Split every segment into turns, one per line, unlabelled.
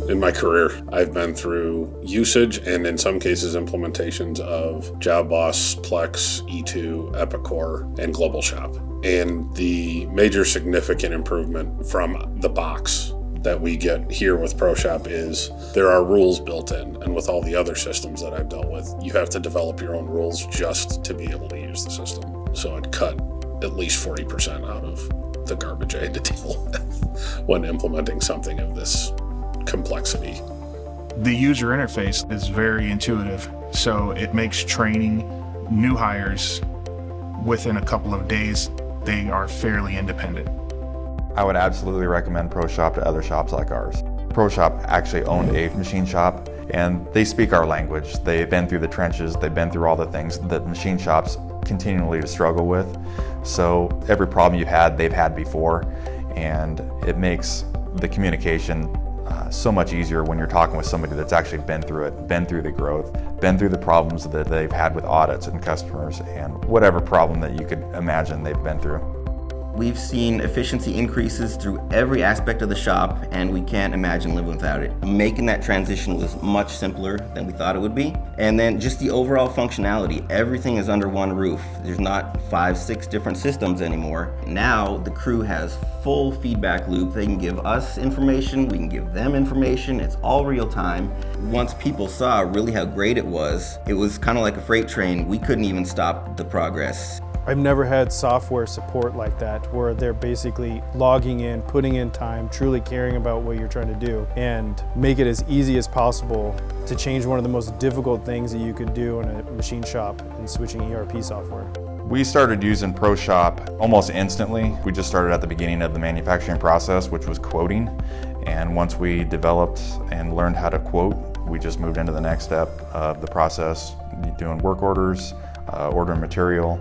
In my career, I've been through usage and in some cases implementations of JobBoss, Plex, E2, Epicor, and Global Shop. And the major significant improvement from the box that we get here with ProShop is there are rules built in. And with all the other systems that I've dealt with, you have to develop your own rules just to be able to use the system. So it cut at least 40% out of the garbage I had to deal with when implementing something of this complexity.
The user interface is very intuitive, so it makes training new hires within a couple of days. They are fairly independent.
I would absolutely recommend ProShop to other shops like ours. ProShop actually owned a machine shop, and they speak our language. They've been through the trenches, they've been through all the things that machine shops continually to struggle with. So every problem you've had, they've had before, and it makes the communication so much easier when you're talking with somebody that's actually been through it, been through the growth, been through the problems that they've had with audits and customers, and whatever problem that you could imagine they've been through.
We've seen efficiency increases through every aspect of the shop, and we can't imagine living without it. Making that transition was much simpler than we thought it would be. And then just the overall functionality, everything is under one roof. There's not 5, 6 different systems anymore. Now the crew has full feedback loop. They can give us information, we can give them information. It's all real time. Once people saw really how great it was kind of like a freight train. We couldn't even stop the progress.
I've never had software support like that, where they're basically logging in, putting in time, truly caring about what you're trying to do, and make it as easy as possible to change one of the most difficult things that you could do in a machine shop and switching ERP software.
We started using ProShop almost instantly. We just started at the beginning of the manufacturing process, which was quoting. And once we developed and learned how to quote, we just moved into the next step of the process, doing work orders, ordering material,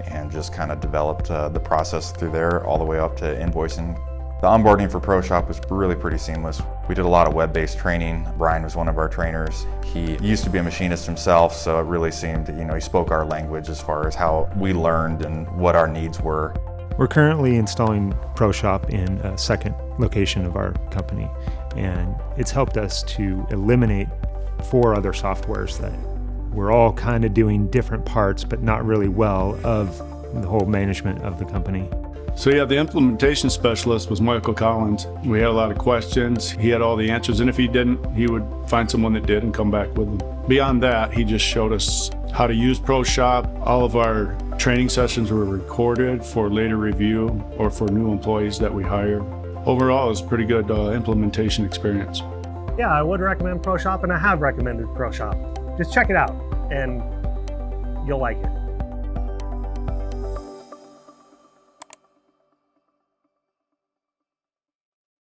and just kind of developed the process through there all the way up to invoicing. The onboarding for ProShop was really pretty seamless. We did a lot of web-based training. Brian was one of our trainers. He used to be a machinist himself, so it really seemed, he spoke our language as far as how we learned and what our needs were.
We're currently installing ProShop in a second location of our company, and it's helped us to eliminate 4 other softwares that we're all kind of doing different parts, but not really well, of the whole management of the company.
So yeah, the implementation specialist was Michael Collins. We had a lot of questions. He had all the answers, and if he didn't, he would find someone that did and come back with them. Beyond that, he just showed us how to use ProShop. All of our training sessions were recorded for later review or for new employees that we hire. Overall, it was a pretty good implementation experience.
Yeah, I would recommend ProShop, and I have recommended ProShop. Just check it out, and you'll like it.